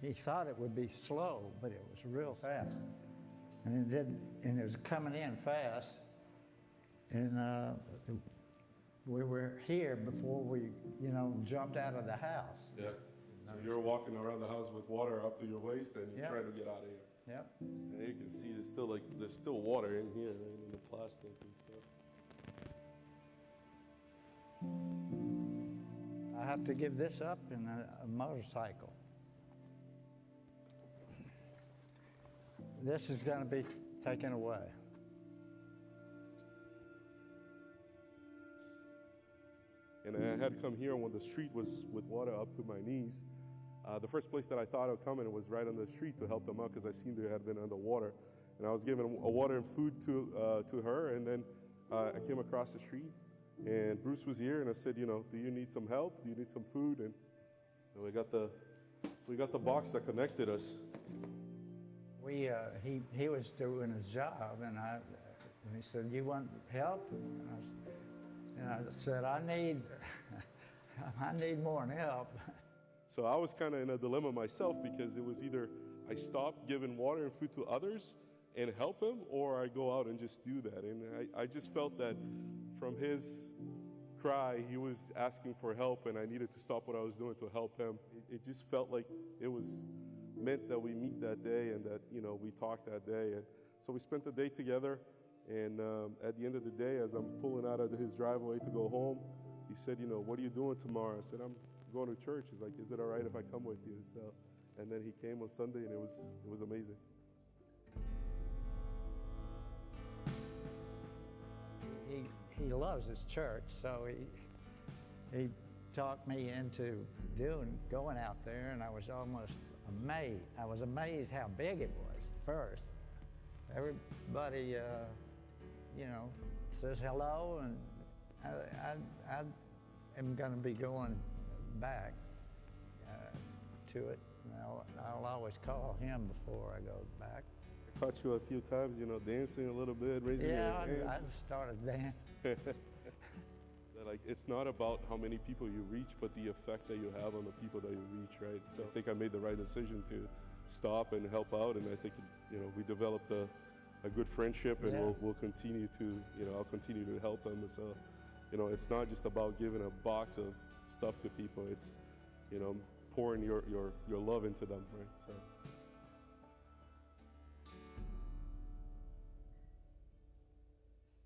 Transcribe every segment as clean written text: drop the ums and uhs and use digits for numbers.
he thought it would be slow, but it was real fast. And it was coming in fast. And we were here before we, jumped out of the house. Yeah. So you're walking around the house with water up to your waist, and you're trying to get out of here. Yep. And you can see there's still water in here, in the plastic and stuff. I have to give this up in a motorcycle. This is going to be taken away. And I had come here when the street was with water up to my knees. The first place that I thought of coming was right on the street to help them out because I seen they had been underwater. And I was giving a water and food to her, and then I came across the street, and Bruce was here, and I said, do you need some help? Do you need some food? And we got the box that connected us. He was doing his job, and he said, "You want help?" And I said, "I need more than help." So I was kind of in a dilemma myself because it was either I stop giving water and food to others and help him, or I go out and just do that. And I just felt that from his cry, he was asking for help, and I needed to stop what I was doing to help him. It just felt like it was meant that we meet that day and that, we talk that day. And so we spent the day together. And at the end of the day, as I'm pulling out of his driveway to go home, he said, "What are you doing tomorrow?" I said, "I'm going to church." He's like, "Is it all right if I come with you?" So, and then he came on Sunday, and it was amazing. He loves his church, so he talked me into going out there, and I was almost amazed. I was amazed how big it was first. Everybody, says hello, and I am going to be going back to it. I'll always call him before I go back. I caught you a few times, dancing a little bit, raising your hands. Yeah, I started dancing. It's not about how many people you reach, but the effect that you have on the people that you reach, right? So I think I made the right decision to stop and help out, and I think, we developed a good friendship, and we'll continue to, I'll continue to help them. So, it's not just about giving a box of stuff to people. It's, pouring your love into them, right? So.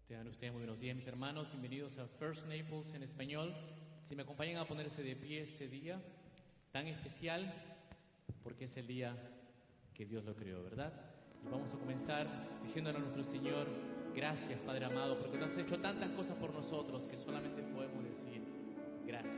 Tengan ustedes muy buenos días, mis hermanos. Bienvenidos a First Naples en español. Si me acompañan a ponerse de pie este día tan especial, porque es el día que Dios lo creó, ¿verdad? Y vamos a comenzar diciéndole a nuestro Señor: gracias, Padre amado, porque tú has hecho tantas cosas por nosotros que solamente podemos decir gracias.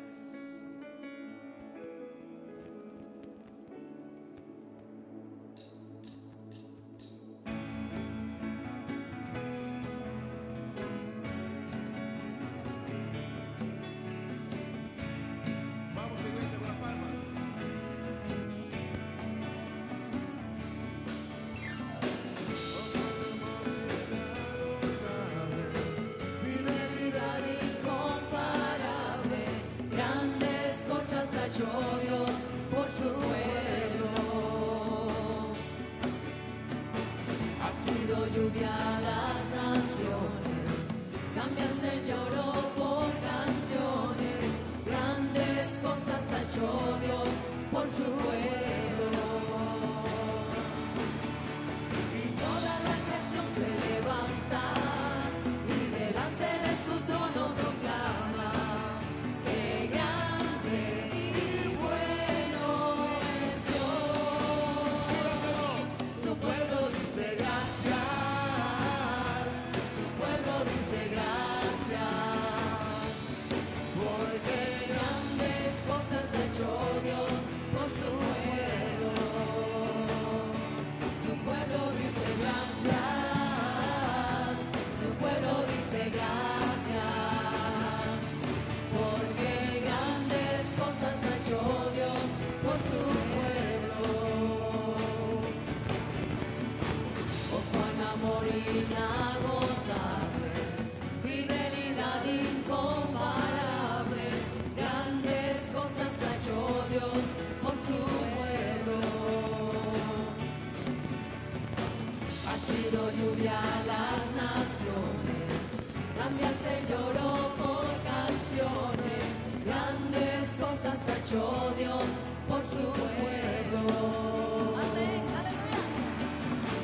Dice gracias. lluvia a las naciones, cambiaste el lloro por canciones, grandes cosas ha hecho Dios por su pueblo. Amén, aleluya.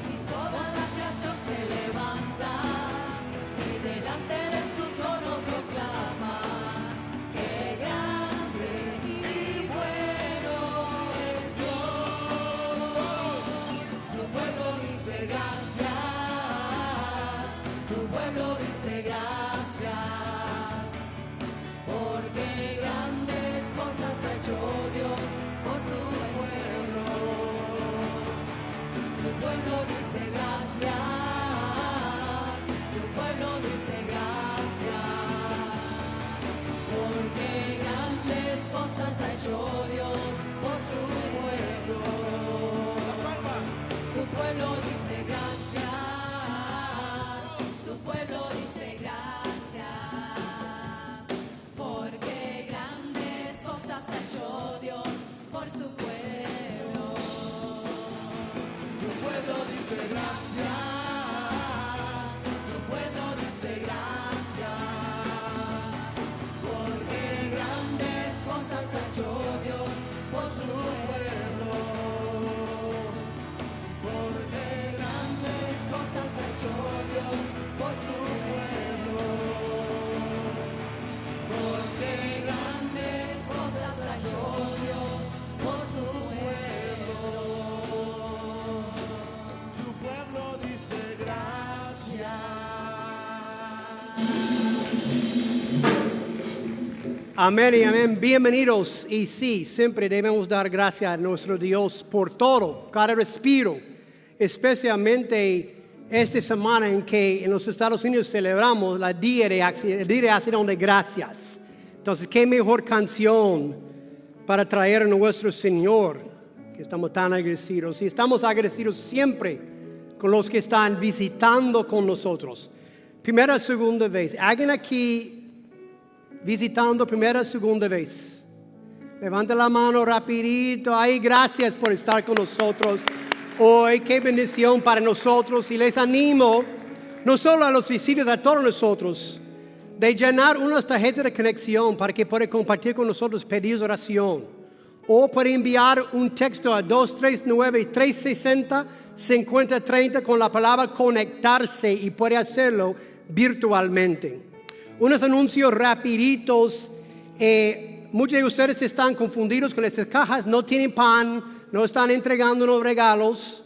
Y toda la creación se levanta y delante de su trono proclama que grande y bueno es Dios. Tu pueblo dice gracias, tu pueblo dice gracias, porque grandes cosas ha hecho Dios por su pueblo. Tu pueblo dice gracias, tu pueblo dice gracias, porque grandes cosas ha hecho Dios por su pueblo. Tu pueblo dice gracias, tu pueblo dice gracias, porque grandes cosas ha hecho Dios por su pueblo. Tu pueblo dice gracias, tu pueblo dice gracias, porque grandes cosas ha hecho Dios por su pueblo. Porque grandes cosas ha hecho Dios por su pueblo. Porque grandes cosas ha hecho Dios por su pueblo. Tu pueblo dice gracias. Amén y amén. Bienvenidos. Y sí, siempre debemos dar gracias a nuestro Dios por todo, cada respiro, especialmente esta semana en que en los Estados Unidos celebramos el Día de Acción de Gracias. Entonces, qué mejor canción para traer a nuestro Señor, que estamos tan agradecidos. Y estamos agradecidos siempre con los que están visitando con nosotros. Primera, segunda vez. Alguien aquí visitando primera, segunda vez. Levanta la mano rapidito. Ay, gracias por estar con nosotros hoy. Qué bendición para nosotros. Y les animo, no solo a los visitantes, a todos nosotros, de llenar unas tarjetas de conexión para que puedan compartir con nosotros pedidos de oración. O para enviar un texto a 239-360-5030 con la palabra conectarse y puede hacerlo virtualmente. Unos anuncios rapiditos. Muchos de ustedes están confundidos con estas cajas. No tienen pan, no están entregándonos regalos.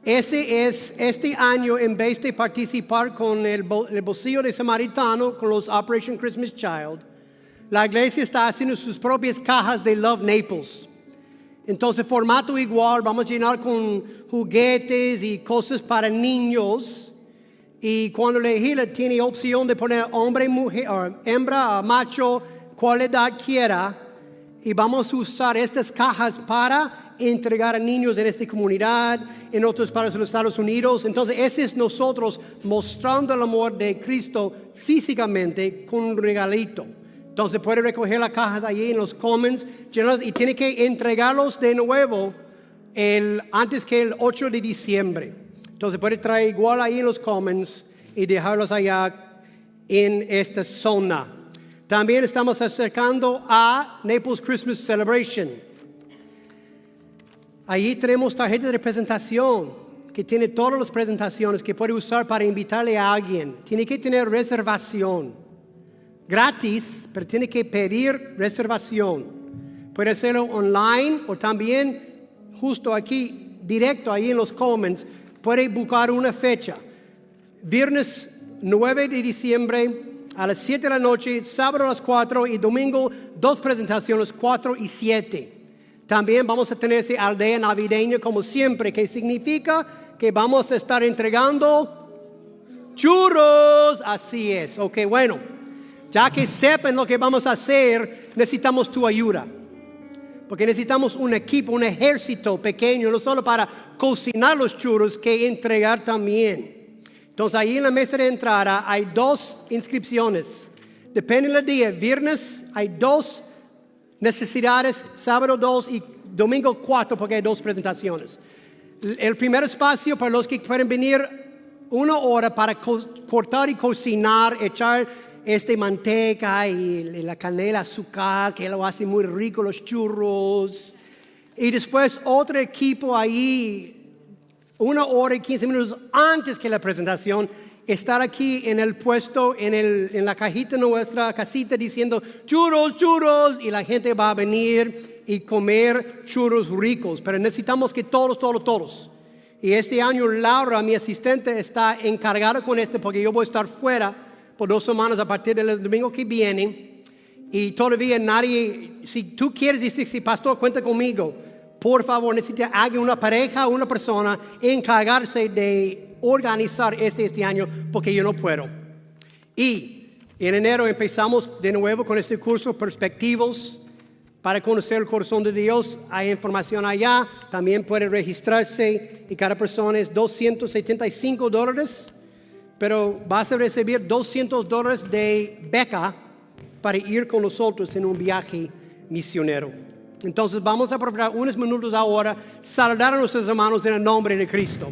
Este año, en vez de participar con el bolsillo de Samaritano, con los Operation Christmas Child, la iglesia está haciendo sus propias cajas de Love Naples. Entonces, formato igual, vamos a llenar con juguetes y cosas para niños. Y cuando elegí, tiene opción de poner hombre, mujer, hembra, macho, cual edad quiera. Y vamos a usar estas cajas para entregar a niños en esta comunidad, en otras partes de los Estados Unidos. Entonces, ese es nosotros mostrando el amor de Cristo físicamente con un regalito. Entonces, puede recoger las cajas allí en los Commons, y tiene que entregarlos de nuevo antes que el 8 de diciembre. Entonces puede traer igual ahí en los Commons y dejarlos allá en esta zona. También estamos acercando a Naples Christmas Celebration. Allí tenemos tarjetas de presentación que tiene todas las presentaciones que puede usar para invitarle a alguien. Tiene que tener reservación. Gratis, pero tiene que pedir reservación. Puede hacerlo online o también justo aquí, directo ahí en los Commons. Puede buscar una fecha. Viernes 9 de diciembre a las 7 de la noche, sábado a las 4 y domingo 2 presentaciones, 4 y 7. También vamos a tener esta aldea navideña como siempre, que significa que vamos a estar entregando churros. Así es. Ok, bueno, ya que sepan lo que vamos a hacer, necesitamos tu ayuda. Porque necesitamos un equipo, un ejército pequeño, no solo para cocinar los churros, que entregar también. Entonces, ahí en la mesa de entrada hay 2 inscripciones. Depende del día. Viernes hay 2 necesidades, sábado 2 y domingo 4, porque hay 2 presentaciones. El primer espacio para los que pueden venir 1 hora para cortar y cocinar, echar manteca y la canela, azúcar, que lo hace muy rico, los churros. Y después otro equipo ahí, 1 hora y 15 minutos antes que la presentación, estar aquí en el puesto, en la cajita de nuestra casita diciendo churros, churros, y la gente va a venir y comer churros ricos. Pero necesitamos que todos. Y este año Laura, mi asistente, está encargada con porque yo voy a estar fuera por 2 semanas a partir del domingo que viene. Y todavía nadie, si tú quieres decir, si pastor, cuenta conmigo, por favor, necesita alguien, una pareja, una persona, encargarse de organizar este año, porque yo no puedo. Y en enero empezamos de nuevo con este curso, Perspectivos, para conocer el corazón de Dios. Hay información allá, también puede registrarse y cada persona es $275, pero vas a recibir $200 de beca para ir con nosotros en un viaje misionero. Entonces vamos a aprovechar unos minutos ahora, saludar a nuestros hermanos en el nombre de Cristo.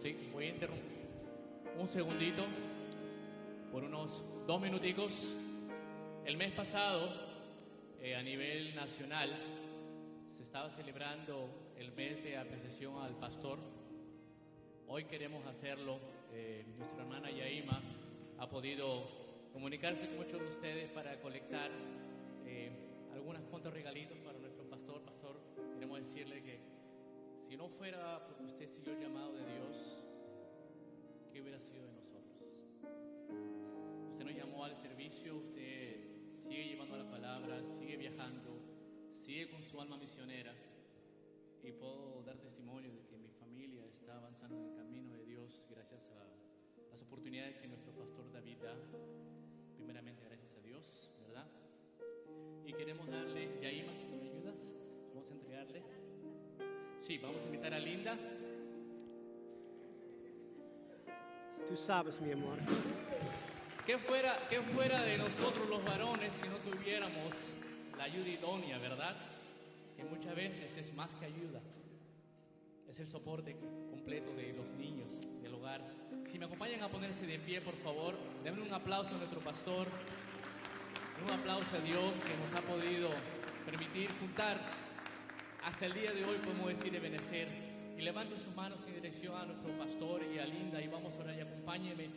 Sí, voy a interrumpir un segundito por unos 2 minuticos. El mes pasado, a nivel nacional, se estaba celebrando el mes de apreciación al pastor. Hoy queremos hacerlo. Nuestra hermana Yaima ha podido comunicarse con muchos de ustedes para colectar algunos cuantos regalitos para nuestro pastor. Pastor, queremos decirle que si no fuera porque usted siguió el llamado de Dios, ¿qué hubiera sido de nosotros? Usted nos llamó al servicio, usted sigue llevando la palabra, sigue viajando, sigue con su alma misionera. Y puedo dar testimonio de que mi familia está avanzando en el camino de Dios gracias a las oportunidades que nuestro pastor David da. Primeramente gracias a Dios, ¿verdad? Y queremos darle, Yaima, si me ayudas, vamos a entregarle. Sí, vamos a invitar a Linda. Tú sabes, mi amor. ¿Qué fuera de nosotros los varones si no tuviéramos la ayuda idónea, verdad? Que muchas veces es más que ayuda. Es el soporte completo de los niños, del hogar. Si me acompañan a ponerse de pie, por favor, denle un aplauso a nuestro pastor. Un aplauso a Dios que nos ha podido permitir juntar hasta el día de hoy, podemos decir, de Benecer. Y levanten sus manos en dirección a nuestro pastor y a Linda, y vamos a orar, y acompáñenme.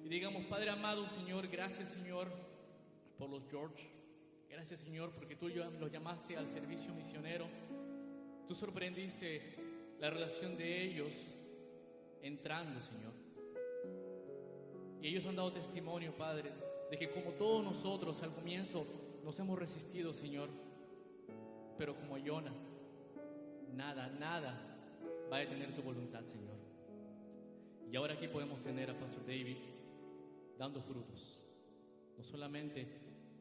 Y digamos: Padre amado, Señor, gracias, Señor, por los George. Gracias, Señor, porque tú los llamaste al servicio misionero. Tú sorprendiste la relación de ellos entrando, Señor. Y ellos han dado testimonio, Padre, de que como todos nosotros al comienzo nos hemos resistido, Señor, pero como Jonah, nada va a detener tu voluntad, Señor. Y ahora aquí podemos tener a Pastor David dando frutos, no solamente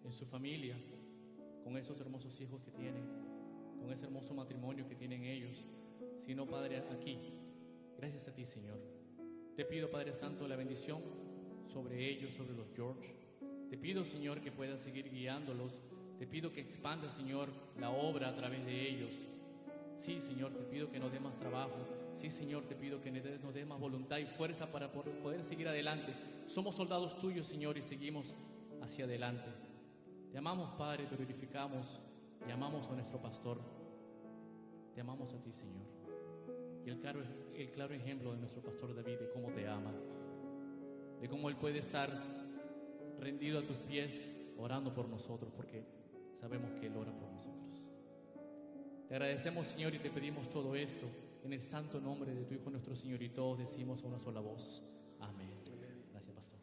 en su familia, con esos hermosos hijos que tienen, con ese hermoso matrimonio que tienen ellos, sino, Padre, aquí, gracias a ti, Señor. Te pido, Padre Santo, la bendición sobre ellos, sobre los George. Te pido, Señor, que puedas seguir guiándolos. Te pido que expandas, Señor, la obra a través de ellos. Sí, Señor, te pido que nos dé más trabajo. Sí, Señor, te pido que nos dé más voluntad y fuerza para poder seguir adelante. Somos soldados tuyos, Señor, y seguimos hacia adelante. Te amamos, Padre, te glorificamos y amamos a nuestro pastor. Te amamos a ti, Señor. Y el claro ejemplo de nuestro pastor David, de cómo te ama, de cómo él puede estar rendido a tus pies, orando por nosotros, porque sabemos que él ora por nosotros. Te agradecemos, Señor, y te pedimos todo esto en el santo nombre de tu Hijo nuestro Señor, y todos decimos a una sola voz: amén. Gracias, pastor.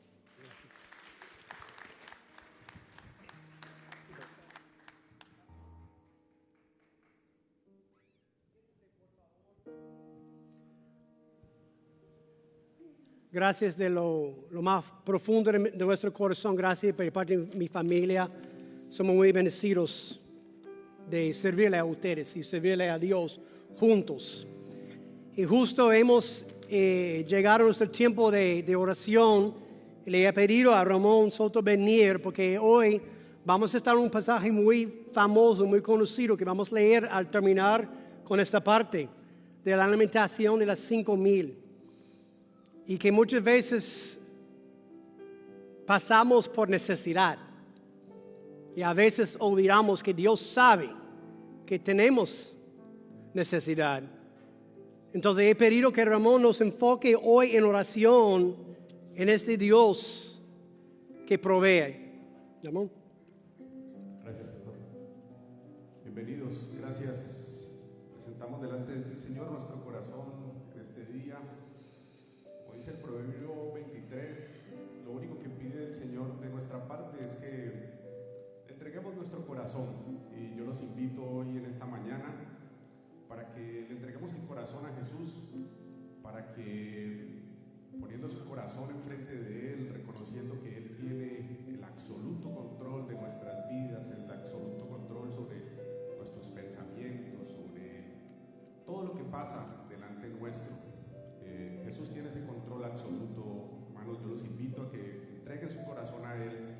Gracias de lo más profundo de nuestro corazón. Gracias por parte de mi familia. Somos muy bendecidos de servirle a ustedes y servirle a Dios juntos. Y justo hemos llegado a nuestro tiempo de oración. Le he pedido a Ramón Soto venir porque hoy vamos a estar en un pasaje muy famoso, muy conocido, que vamos a leer al terminar con esta parte de la alimentación de las 5,000. Y que muchas veces pasamos por necesidad. Y a veces olvidamos que Dios sabe que tenemos necesidad. Entonces he pedido que Ramón nos enfoque hoy en oración en este Dios que provee. Ramón. Gracias, pastor. Bienvenidos, gracias. Presentamos delante del Señor nuestro corazón en este día. Como dice el Proverbio 23, lo único que pide el Señor de nuestra parte es que entreguemos nuestro corazón. Y yo los invito hoy en esta mañana para que le entreguemos el corazón a Jesús, para que poniendo su corazón enfrente de Él, reconociendo que Él tiene el absoluto control de nuestras vidas, el absoluto control sobre nuestros pensamientos, sobre todo lo que pasa delante nuestro. Jesús tiene ese control absoluto. Hermanos, yo los invito a que entreguen su corazón a Él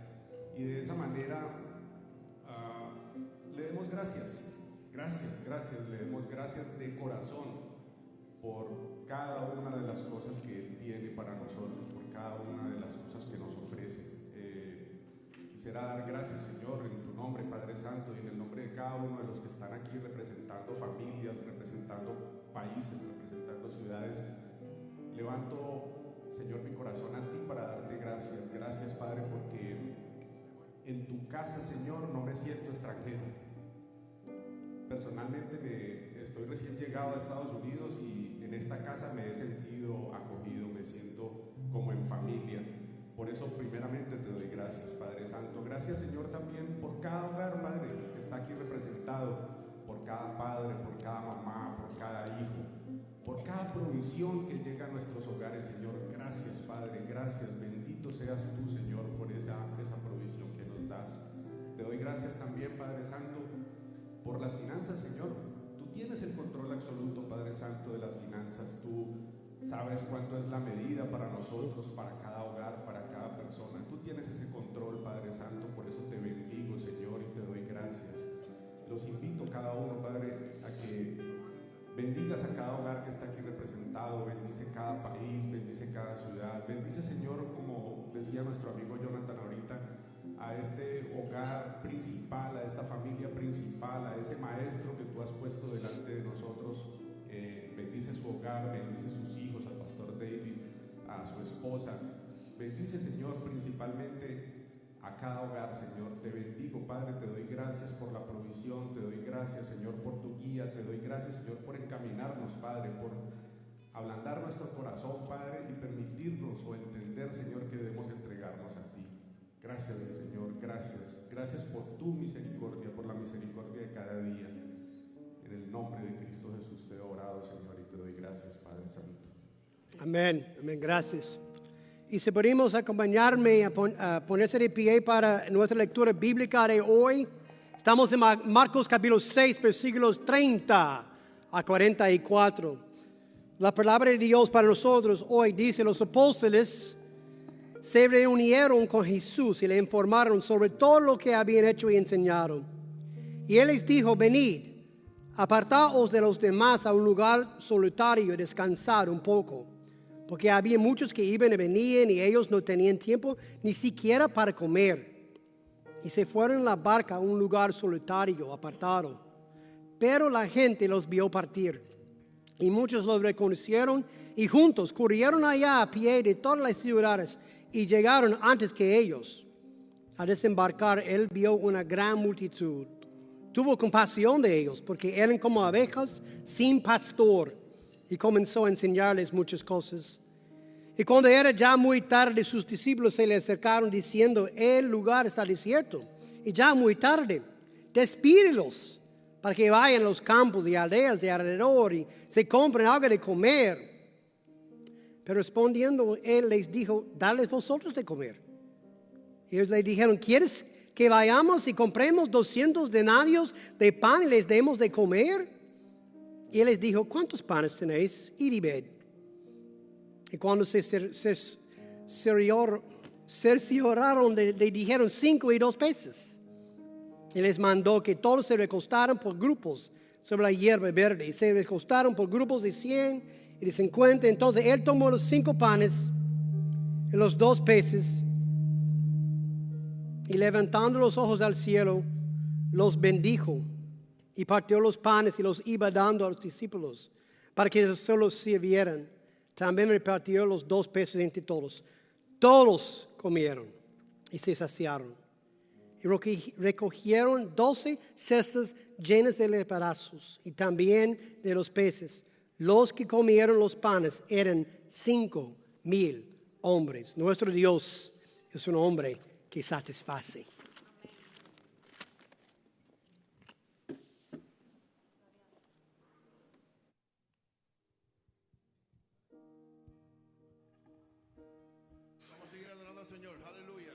y de esa manera le demos gracias. Gracias, le demos gracias de corazón por cada una de las cosas que Él tiene para nosotros, por cada una de las cosas que nos ofrece. Quisiera dar gracias, Señor, en tu nombre, Padre Santo, y en el nombre de cada uno de los que están aquí representando familias, representando países, representando ciudades. Levanto, Señor, mi corazón a ti para darte gracias. Gracias, Padre, porque en tu casa, Señor, no me siento extranjero. Personalmente estoy recién llegado a Estados Unidos y en esta casa me he sentido acogido, me siento como en familia. Por eso primeramente te doy gracias, Padre Santo. Gracias, Señor, también por cada hogar, Padre, que está aquí representado, por cada padre, por cada mamá, por cada hijo, por cada provisión que llega a nuestros hogares, Señor. Gracias, Padre, gracias. Bendito seas tú, Señor, por esa provisión que nos das. Te doy gracias también, Padre Santo, por las finanzas, Señor. Tú tienes el control absoluto, Padre Santo, de las finanzas. Tú sabes cuánto es la medida para nosotros, para cada hogar, para cada persona. Tú tienes ese control, Padre Santo. Por eso te bendigo, Señor, y te doy gracias. Los invito cada uno, Padre, a que bendigas a cada hogar que está aquí representado. Bendice cada país, bendice cada ciudad. Bendice, Señor, como decía nuestro amigo Jonathan ahorita, a este hogar principal, a esta familia principal, a ese maestro que tú has puesto delante de nosotros. Bendice su hogar, bendice sus hijos, al pastor David, a su esposa. Bendice, Señor, principalmente a cada hogar, Señor. Te bendigo, Padre, te doy gracias por la provisión, te doy gracias, Señor, por tu guía, te doy gracias, Señor, por encaminarnos, Padre, por ablandar nuestro corazón, Padre, y permitirnos o entender, Señor, que debemos entregarnos a ti. Gracias, Señor, gracias. Gracias por tu misericordia, por la misericordia de cada día. En el nombre de Cristo Jesús te he orado, Señor, y te doy gracias, Padre Santo. Amén, amén, gracias. Y si podemos acompañarme a ponerse de pie para nuestra lectura bíblica de hoy. Estamos en Marcos capítulo 6, versículos 30 a 44. La palabra de Dios para nosotros hoy dice: los apóstoles se reunieron con Jesús y le informaron sobre todo lo que habían hecho y enseñado. Y Él les dijo: venid Apartaos de los demás a un lugar solitario y descansar un poco, porque había muchos que iban y venían y ellos no tenían tiempo ni siquiera para comer. Y se fueron en la barca a un lugar solitario, apartado. Pero la gente los vio partir y muchos los reconocieron y juntos corrieron allá a pie de todas las ciudades y llegaron antes que ellos. Al desembarcar, él vio una gran multitud. Tuvo compasión de ellos porque eran como ovejas sin pastor y comenzó a enseñarles muchas cosas. Y cuando era ya muy tarde, sus discípulos se le acercaron diciendo: el lugar está desierto y ya muy tarde. Despídelos para que vayan a los campos y aldeas de alrededor y se compren algo de comer. Pero respondiendo, él les dijo: dadles vosotros de comer. Ellos le dijeron: ¿quieres que vayamos y compremos 200 denarios de pan y les demos de comer? Y él les dijo: ¿cuántos panes tenéis? Id y ved. Y cuando se cercioraron, le dijeron: 5 y 2 peces. Y les mandó que todos se recostaran por grupos sobre la hierba verde. Y se recostaron por grupos de 100 y de 50. Entonces él tomó los 5 panes y los 2 peces, y levantando los ojos al cielo, los bendijo y partió los panes y los iba dando a los discípulos para que se los sirvieran. También repartió los 2 peces entre todos. Todos comieron y se saciaron. Y recogieron 12 cestas llenas de pedazos y también de los peces. Los que comieron los panes eran 5,000 hombres. Nuestro Dios es un hombre que satisface. Vamos a seguir adorando al Señor. Aleluya.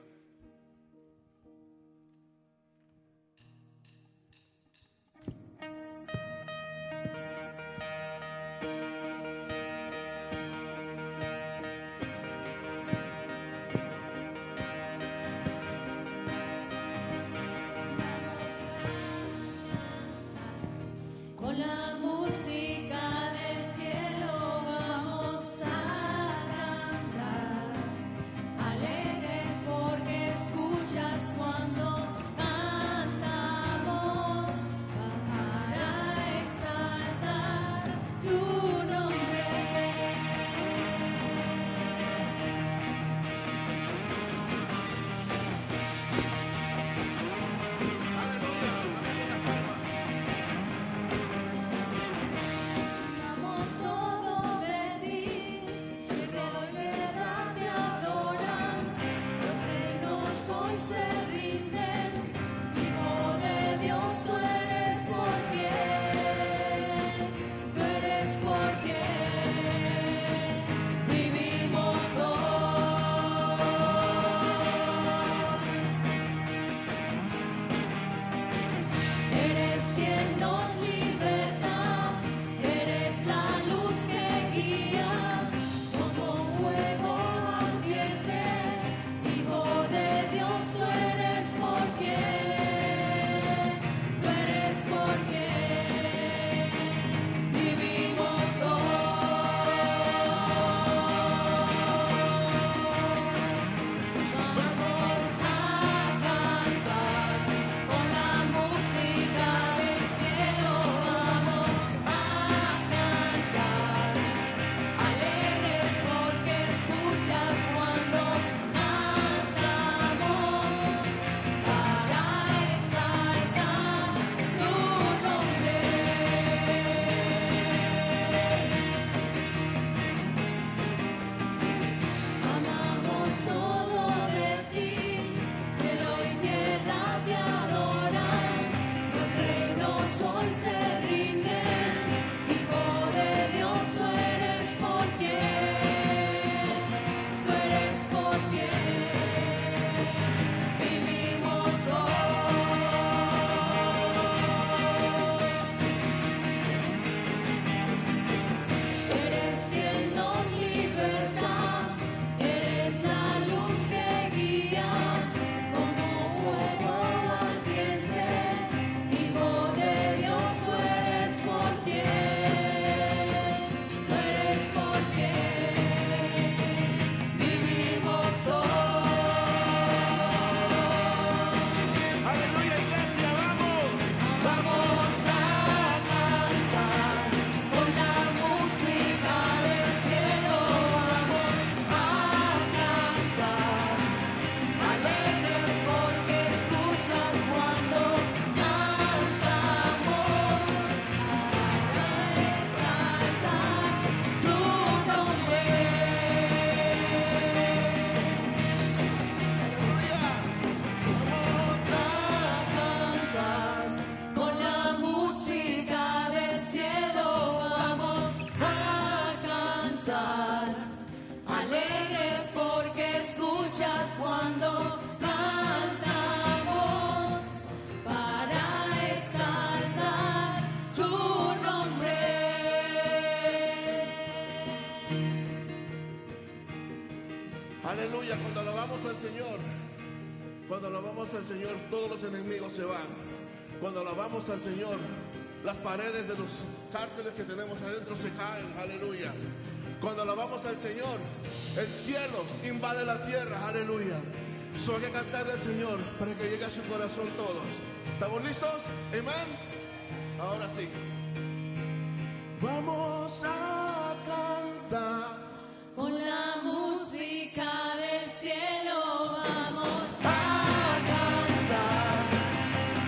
Aleluya, cuando alabamos al Señor, todos los enemigos se van. Cuando alabamos al Señor, las paredes de los cárceles que tenemos adentro se caen. Aleluya. Cuando alabamos al Señor, el cielo invade la tierra. Aleluya. Solo hay que cantarle al Señor para que llegue a su corazón todos. ¿Estamos listos? Amén. Ahora sí. Vamos a cantar. Con la música del cielo vamos a cantar,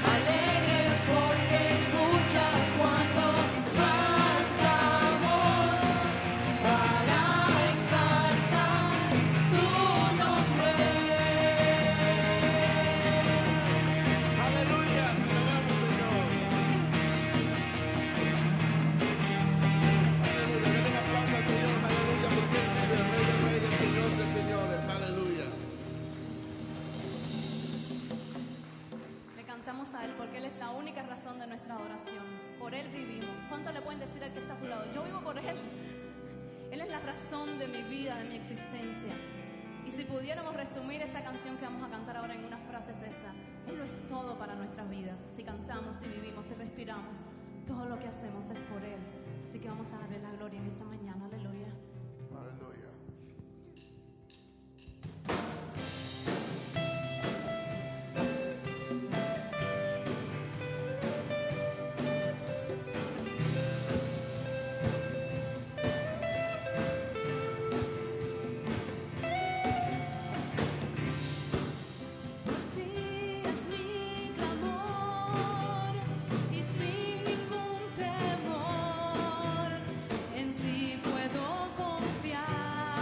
alegres porque escuchas cuando cantamos, para exaltar tu nombre. Aleluya, alabamos Señor. Aleluya, denle un aplauso al Señor. Aleluya, porque Él vive, el Rey de Reyes, Señor de Señores. Aleluya. Le cantamos a Él porque Él es la única razón de nuestra adoración. Por Él vivimos. ¿Cuánto le pueden decir al que está a su lado? Yo vivo por Él. Él es la razón de mi vida, de mi existencia. Y si pudiéramos resumir esta canción que vamos a cantar ahora en una frase es esa: Él lo es todo para nuestra vida. Si cantamos, si vivimos, si respiramos, todo lo que hacemos es por Él. Así que vamos a darle la gloria en esta mañana. Aleluya. Aleluya. Por ti es mi clamor y sin ningún temor en ti puedo confiar.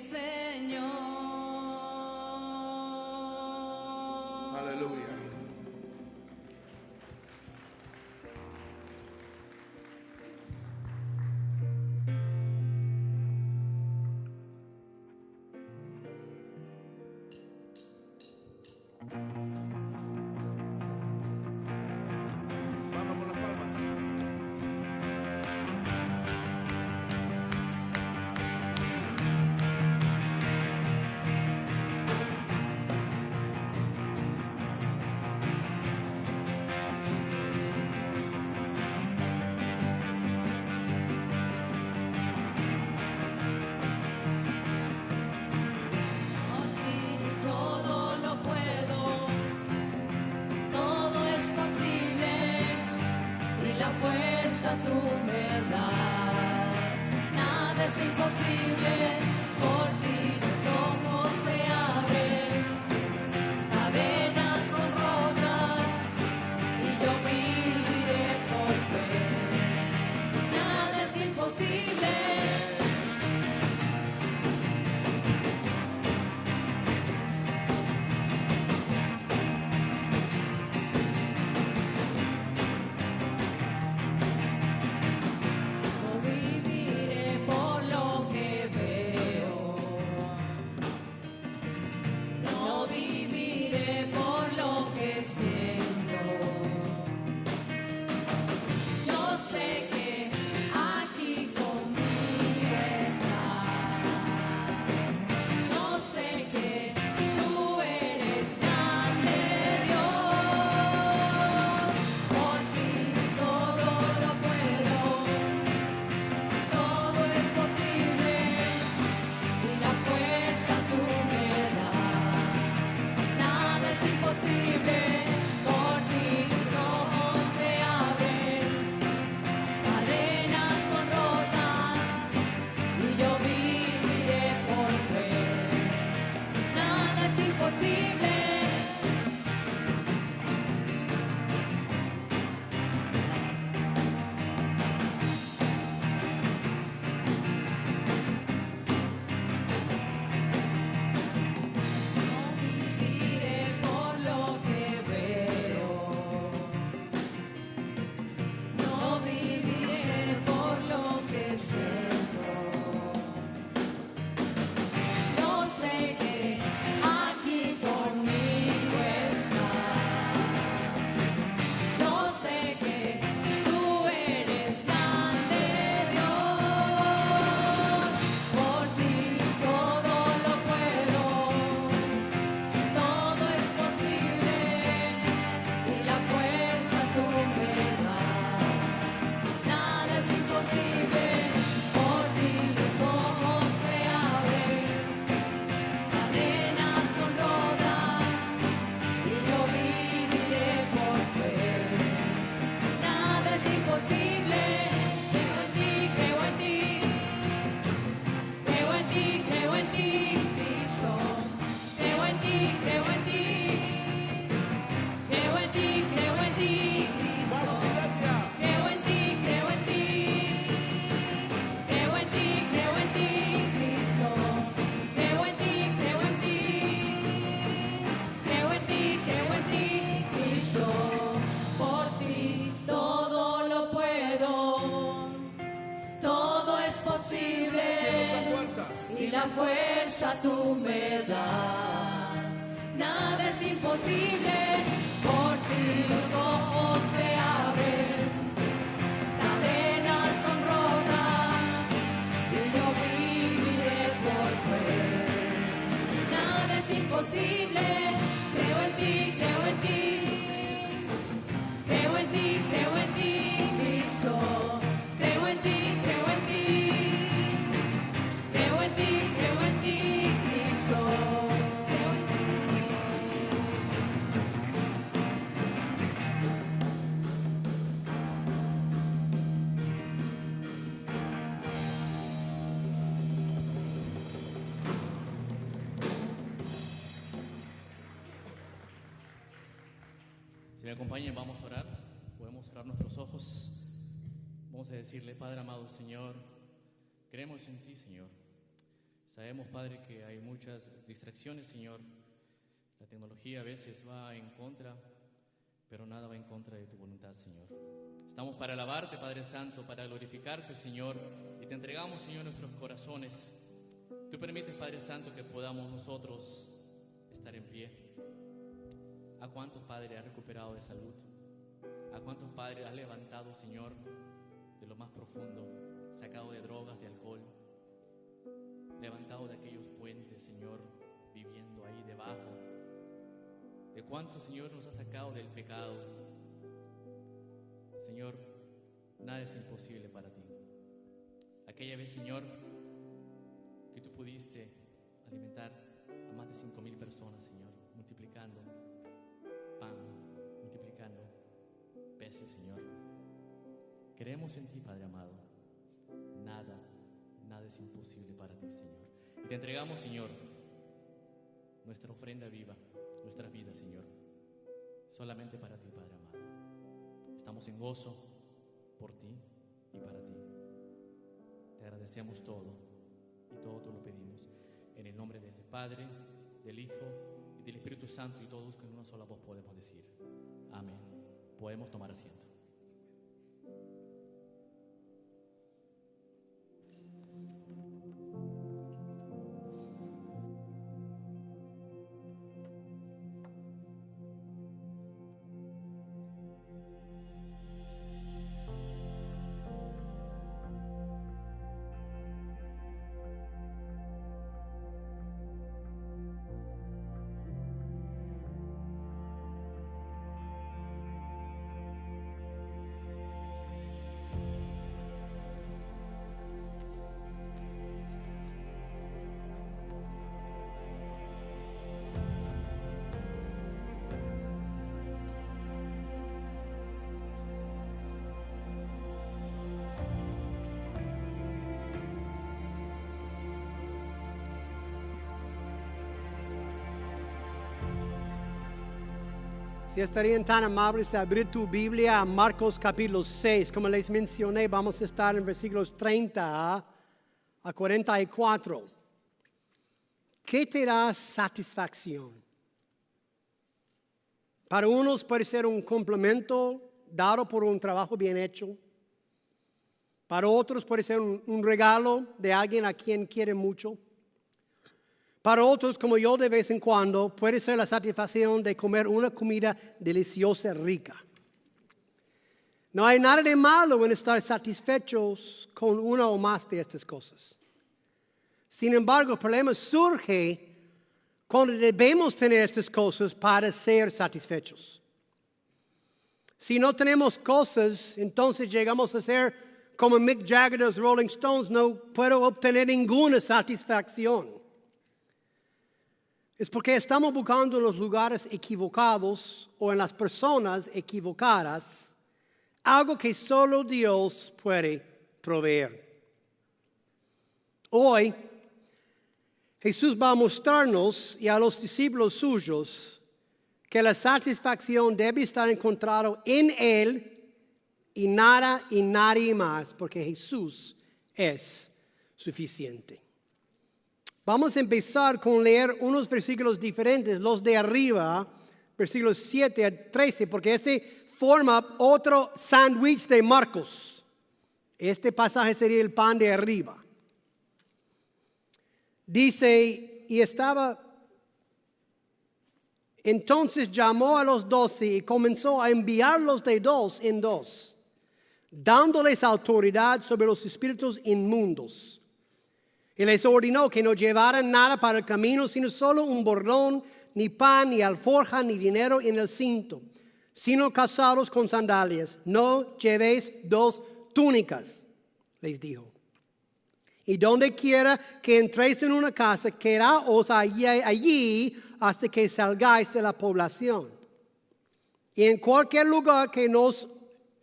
Señor. Aleluya. Vamos con las palmas. Por ti todo lo puedo, todo es posible y la fuerza tú me das. Nada es imposible, por ti los ojos se abren, cadenas son rotas y yo viviré por fe. Nada es imposible. No viviré por lo que veo, no viviré por lo que siento. Yo sé que aquí conmigo estás, yo sé que tú eres grande, Dios. Por ti todo lo puedo, todo es posible y la fuerza tú me das. Nada es imposible, por ti los ojos se abren, cadenas son rotas y yo viviré por fe. Nada es imposible. No viviré por lo que veo, no viviré por lo que siento. Yo sé que aquí conmigo estás, yo sé que tú eres grande, Dios. Por ti todo lo puedo, todo es posible y la fuerza tú me das. Nada es imposible, por ti los ojos se abren, cadenas son rotas y yo viviré por fe. Nada es imposible, creo en ti, creo en ti. Creo en ti, creo en ti, Cristo. Creo en ti, creo en ti. Creo en ti, creo en ti, Cristo. Vamos, iglesia. Creo en ti, creo en ti. Creo en ti, creo en ti, Cristo. Creo en ti, creo en ti. Creo en ti, creo en ti, Cristo. Por ti todo lo puedo, todo es posible Tienes la fuerza. y la fuerza tú me das. Nada es imposible, por ti los ojos se abren, cadenas son rotas y yo viviré por fe. Nada es imposible, creo en ti, creo en ti. Creo en ti, creo en ti, Cristo. Creo en ti, creo en ti. Creo en ti, creo en ti, Cristo. Creo en ti. Si me acompañan, vamos a orar. Podemos cerrar nuestros ojos. Vamos a decirle, Padre amado, Señor, creemos en ti, Señor. Sabemos, Padre, que hay muchas distracciones, Señor. La tecnología a veces va en contra, pero nada va en contra de tu voluntad, Señor. Estamos para alabarte, Padre Santo, para glorificarte, Señor, y te entregamos, Señor, nuestros corazones. Tú permites, Padre Santo, que podamos nosotros estar en pie. ¿A cuántos, Padre, has recuperado de salud? ¿A cuántos, Padre, has levantado, Señor, de lo más profundo, sacado de drogas, de alcohol, levantado de aquellos puentes, Señor, viviendo ahí debajo? ¿De cuántos, Señor, nos has sacado del pecado? Señor, nada es imposible para ti. Aquella vez, Señor, que tú pudiste alimentar a más de 5,000 personas, Señor, multiplicando pan, multiplicando peces, Señor. Creemos en ti, Padre amado. Nada es imposible para ti, Señor. Y te entregamos, Señor, nuestra ofrenda viva, nuestras vidas, Señor, solamente para ti, Padre amado. Estamos en gozo por ti y para ti. Te agradecemos todo y todo te lo pedimos en el nombre del Padre, del Hijo y del Espíritu Santo, y todos con una sola voz podemos decir amén. Podemos tomar asiento. Si estarían tan amables de abrir tu Biblia a Marcos capítulo 6, como les mencioné, vamos a estar en versículos 30 a 44. ¿Qué te da satisfacción? Para unos puede ser un complemento dado por un trabajo bien hecho. Para otros puede ser un regalo de alguien a quien quiere mucho. Para otros, como yo, de vez en cuando, puede ser la satisfacción de comer una comida deliciosa, rica. No hay nada de malo en estar satisfechos con una o más de estas cosas. Sin embargo, el problema surge cuando debemos tener estas cosas para ser satisfechos. Si no tenemos cosas, entonces llegamos a ser como Mick Jagger de los Rolling Stones: no puedo obtener ninguna satisfacción. Es porque estamos buscando en los lugares equivocados o en las personas equivocadas algo que solo Dios puede proveer. Hoy, Jesús va a mostrarnos y a los discípulos suyos que la satisfacción debe estar encontrada en Él y nada y nadie más, porque Jesús es suficiente. Vamos a empezar con leer unos versículos diferentes, los de arriba, versículos 7 a 13, porque este forma otro sándwich de Marcos. Este pasaje sería el pan de arriba. Dice, entonces llamó a los 12 y comenzó a enviarlos de 2 en 2, dándoles autoridad sobre los espíritus inmundos. Y les ordenó que no llevaran nada para el camino, sino solo un bordón, ni pan, ni alforja, ni dinero en el cinto, sino calzados con sandalias. No llevéis 2 túnicas, les dijo. Y donde quiera que entréis en una casa, quedaos allí hasta que salgáis de la población. Y en cualquier lugar que no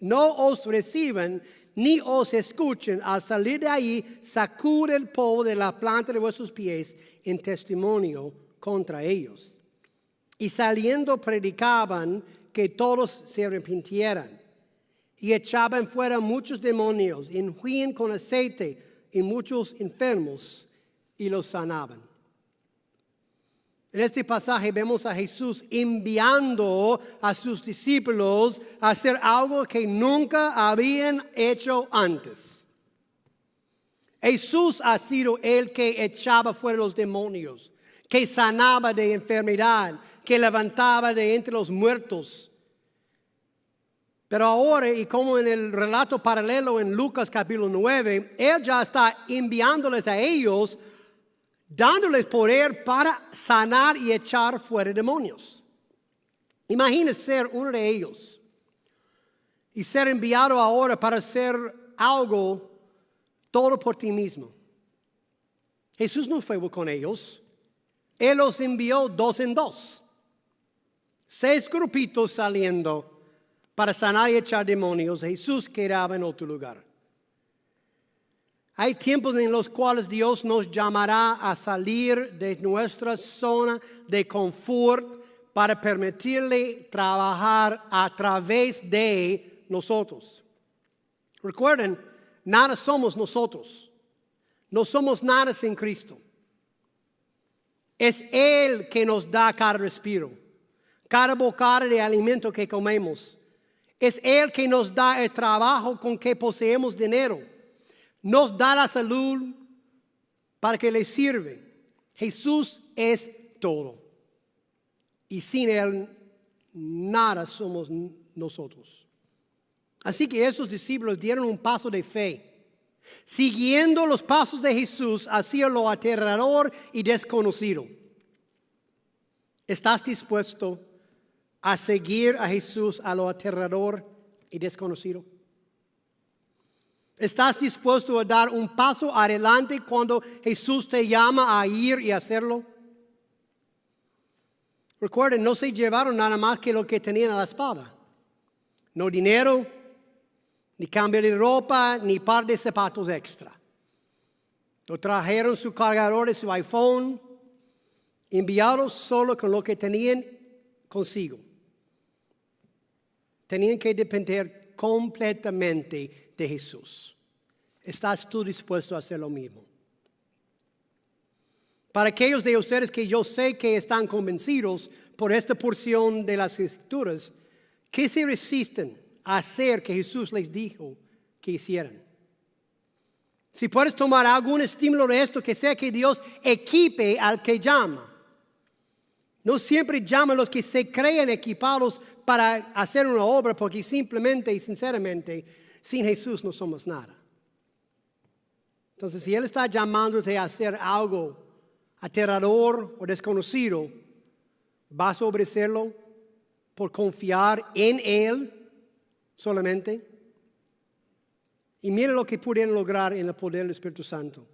os reciban, ni os escuchen, al salir de ahí, sacude el polvo de la planta de vuestros pies en testimonio contra ellos. Y saliendo predicaban que todos se arrepintieran. Y echaban fuera muchos demonios, y ungían con aceite y muchos enfermos y los sanaban. En este pasaje vemos a Jesús enviando a sus discípulos a hacer algo que nunca habían hecho antes. Jesús ha sido el que echaba fuera los demonios, que sanaba de enfermedad, que levantaba de entre los muertos. Pero ahora, y como en el relato paralelo en Lucas capítulo 9, Él ya está enviándoles a ellos, dándoles poder para sanar y echar fuera demonios. Imagínese ser uno de ellos y ser enviado ahora para hacer algo todo por ti mismo. Jesús no fue con ellos. Él los envió 2 en 2. 6 grupitos saliendo para sanar y echar demonios. Jesús quedaba en otro lugar. Hay tiempos en los cuales Dios nos llamará a salir de nuestra zona de confort para permitirle trabajar a través de nosotros. Recuerden, nada somos nosotros. No somos nada sin Cristo. Es Él que nos da cada respiro, cada bocado de alimento que comemos. Es Él que nos da el trabajo con que poseemos dinero. Nos da la salud para que le sirve. Jesús es todo. Y sin Él, nada somos nosotros. Así que esos discípulos dieron un paso de fe, siguiendo los pasos de Jesús hacia lo aterrador y desconocido. ¿Estás dispuesto a seguir a Jesús a lo aterrador y desconocido? ¿Estás dispuesto a dar un paso adelante cuando Jesús te llama a ir y hacerlo? Recuerden, no se llevaron nada más que lo que tenían a la espalda. No dinero, ni cambio de ropa, ni par de zapatos extra. No trajeron su cargador de su iPhone, enviados solo con lo que tenían consigo. Tenían que depender completamente de Jesús. ¿Estás tú dispuesto a hacer lo mismo? Para aquellos de ustedes que yo sé que están convencidos por esta porción de las Escrituras, ¿qué se resisten a hacer que Jesús les dijo que hicieran? Si puedes tomar algún estímulo de esto, que sea que Dios equipe al que llama. No siempre llaman a los que se creen equipados para hacer una obra, porque simplemente y sinceramente, sin Jesús no somos nada. Entonces, si Él está llamándote a hacer algo aterrador o desconocido, ¿vas a obedecerlo por confiar en Él solamente? Y miren lo que pudieron lograr en el poder del Espíritu Santo.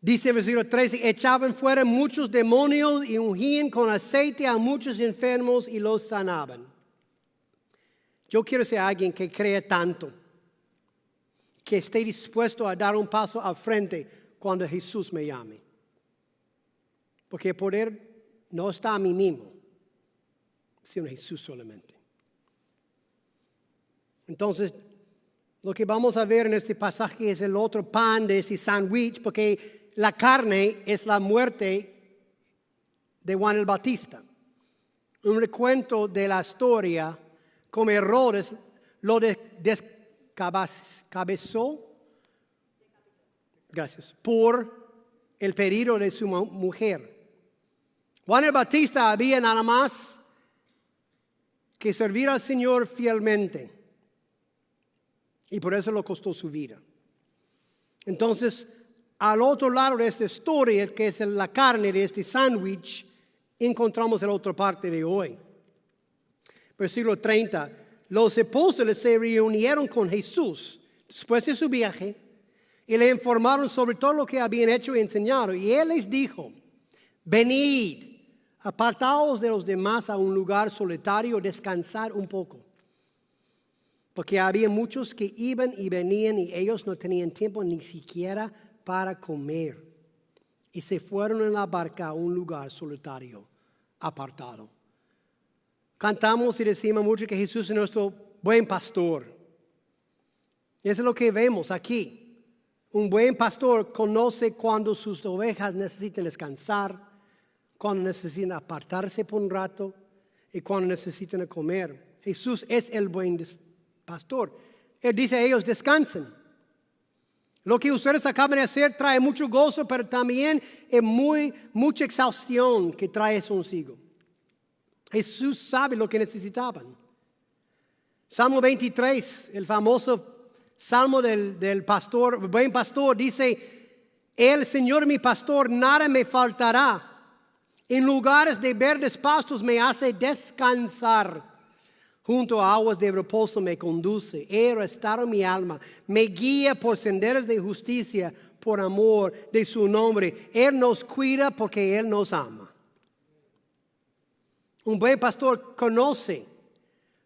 Dice el versículo 13, echaban fuera muchos demonios y ungían con aceite a muchos enfermos y los sanaban. Yo quiero ser alguien que crea tanto, que esté dispuesto a dar un paso al frente cuando Jesús me llame. Porque el poder no está a mí mismo, sino en Jesús solamente. Entonces, lo que vamos a ver en este pasaje es el otro pan de este sándwich, porque la carne es la muerte de Juan el Bautista. Un recuento de la historia, como Herodes lo descabezó, gracias, por el pedido de su mujer. Juan el Bautista había nada más que servir al Señor fielmente. Y por eso lo costó su vida. Entonces, al otro lado de esta historia, que es la carne de este sándwich, encontramos la otra parte de hoy. Versículo 30. Los apóstoles se reunieron con Jesús después de su viaje y le informaron sobre todo lo que habían hecho y enseñado. Y Él les dijo, venid, apartaos de los demás a un lugar solitario, descansar un poco. Porque había muchos que iban y venían y ellos no tenían tiempo ni siquiera para comer. Y se fueron en la barca a un lugar solitario, apartado. Cantamos y decimos mucho que Jesús es nuestro buen pastor. Y eso es lo que vemos aquí. Un buen pastor conoce cuando sus ovejas necesitan descansar, cuando necesitan apartarse por un rato y cuando necesitan comer. Jesús es el buen pastor. Él dice a ellos, descansen. Lo que ustedes acaban de hacer trae mucho gozo, pero también es mucha exhaustión que trae consigo. Jesús sabe lo que necesitaban. Salmo 23, el famoso Salmo del pastor, buen pastor, dice, el Señor mi pastor, nada me faltará. En lugares de verdes pastos me hace descansar. Junto a aguas de reposo me conduce. He restaurado mi alma. Me guía por senderos de justicia, por amor de su nombre. Él nos cuida porque Él nos ama. Un buen pastor conoce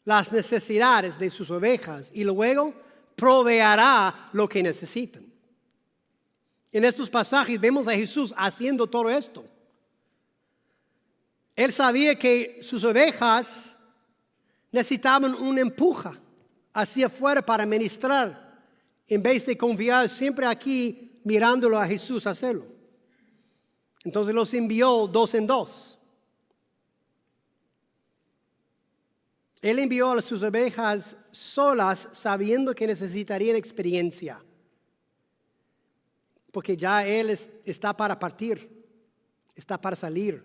las necesidades de sus ovejas y luego proveerá lo que necesitan. En estos pasajes vemos a Jesús haciendo todo esto. Él sabía que sus ovejas necesitaban un empuje hacia afuera para ministrar, en vez de confiar siempre aquí mirándolo a Jesús hacerlo. Entonces los envió 2 en 2. Él envió a sus ovejas solas sabiendo que necesitarían experiencia. Porque ya Él está para partir, está para salir.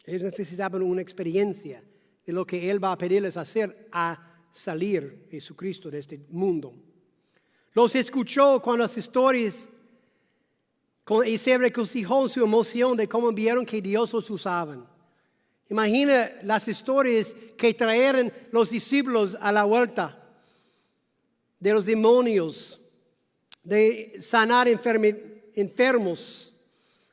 Ellos necesitaban una experiencia de lo que Él va a pedirles hacer a salir Jesucristo de este mundo. Los escuchó con las historias y se regocijó en su emoción de cómo vieron que Dios los usaba. Imagina las historias que trajeron los discípulos a la vuelta de los demonios, de sanar enfermos.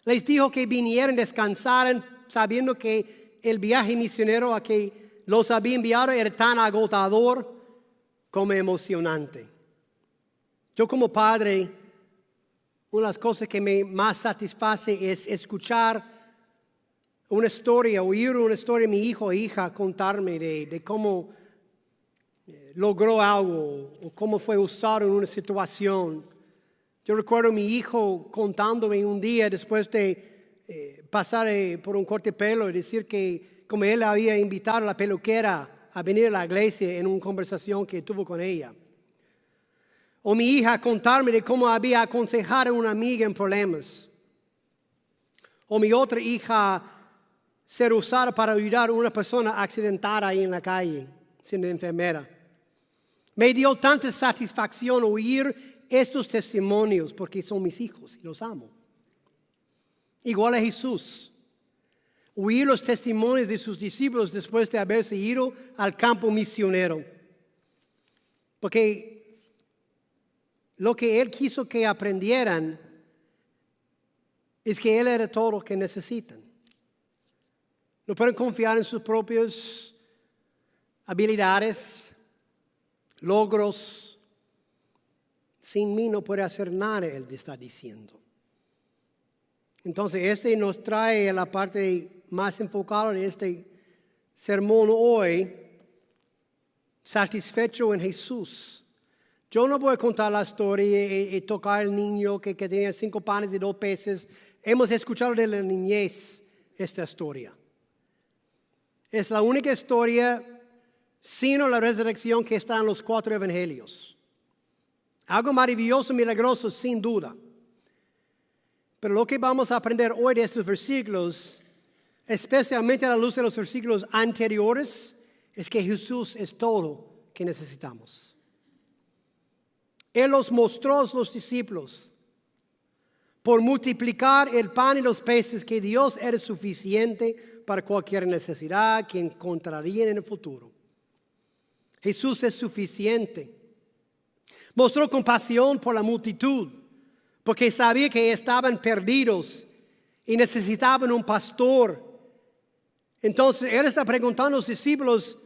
Les dijo que vinieran, descansaran, sabiendo que el viaje misionero a que los había enviado era tan agotador como emocionante. Yo como padre, una de las cosas que me más satisface es escuchar una historia, oír una historia de mi hijo o hija contarme de cómo logró algo o cómo fue usado en una situación. Yo recuerdo a mi hijo contándome un día después de pasar por un corte de pelo y decir que como él había invitado a la peluquera a venir a la iglesia en una conversación que tuvo con ella. O mi hija contarme de cómo había aconsejado a una amiga en problemas. O mi otra hija ser usada para ayudar a una persona accidentada ahí en la calle, siendo enfermera. Me dio tanta satisfacción oír estos testimonios porque son mis hijos y los amo. Igual a Jesús. Oír los testimonios de sus discípulos después de haberse ido al campo misionero. Porque lo que Él quiso que aprendieran es que Él era todo lo que necesitan. No pueden confiar en sus propias habilidades, logros. Sin mí no puede hacer nada, Él está diciendo. Entonces, nos trae a la parte más enfocada de este sermón hoy, satisfecho en Jesús. Yo no voy a contar la historia y tocar al niño que tenía 5 panes y 2 peces. Hemos escuchado de la niñez esta historia. Es la única historia, sino la resurrección, que está en los 4 evangelios. Algo maravilloso, milagroso, sin duda. Pero lo que vamos a aprender hoy de estos versículos, especialmente a la luz de los versículos anteriores, es que Jesús es todo que necesitamos. Él los mostró a los discípulos por multiplicar el pan y los peces, que Dios era suficiente para cualquier necesidad que encontrarían en el futuro. Jesús es suficiente. Mostró compasión por la multitud, porque sabía que estaban perdidos y necesitaban un pastor. Entonces Él está preguntando a los discípulos,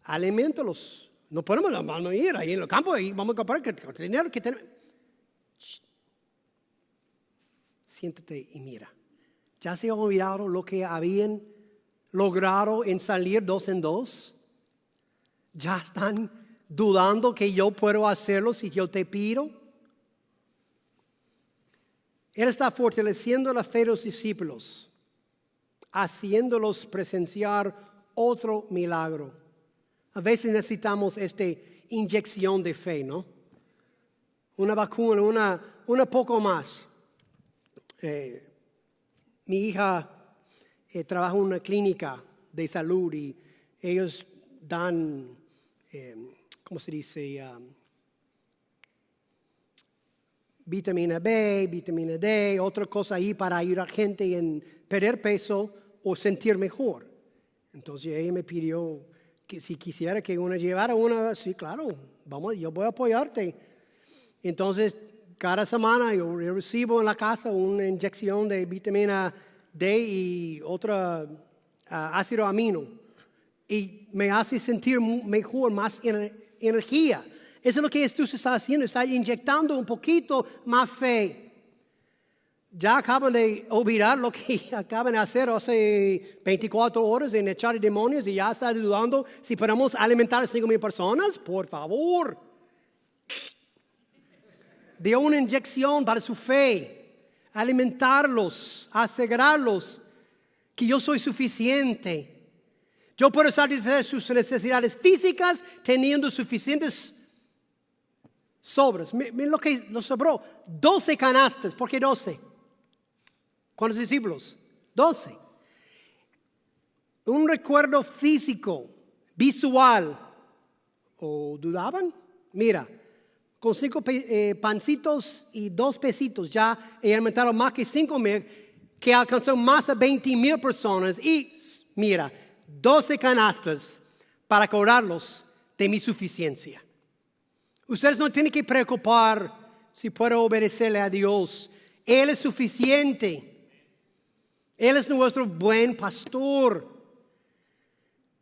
aliméntalos. No podemos ir ahí en el campo y vamos a comprar el dinero que tenemos. Siéntate y mira. ¿Ya se han olvidado lo que habían logrado en salir 2 en 2? ¿Ya están dudando que yo puedo hacerlo si yo te pido? Él está fortaleciendo la fe de los discípulos, haciéndolos presenciar otro milagro. A veces necesitamos esta inyección de fe, ¿no? Una vacuna, una poco más. Mi hija trabaja en una clínica de salud y ellos dan, ¿cómo se dice? Vitamina B, vitamina D, otra cosa ahí para ayudar a gente en perder peso o sentir mejor. Entonces ella me pidió que si quisiera que uno llevara una, sí, claro, vamos, yo voy a apoyarte. Entonces, cada semana yo recibo en la casa una inyección de vitamina D y otra ácido amino. Y me hace sentir mejor, más energía. Eso es lo que Jesús está haciendo, está inyectando un poquito más fe. Ya acaban de olvidar lo que acaban de hacer hace 24 horas en echar demonios y ya está dudando si podemos alimentar a 5,000 personas. Por favor. Dio una inyección para su fe, alimentarlos, asegurarlos que yo soy suficiente. Yo puedo satisfacer sus necesidades físicas teniendo suficientes sobras. Miren lo que nos sobró. 12 canastas. ¿Por qué 12? ¿Cuántos discípulos? 12. Un recuerdo físico, visual. ¿O dudaban? Mira, con 5 pancitos y 2 pesitos ya alimentaron más que 5,000, que alcanzó más de 20,000 personas. Y mira, 12 canastas para cobrarlos de mi suficiencia. Ustedes no tienen que preocupar si puedo obedecerle a Dios. Él es suficiente. Él es nuestro buen pastor.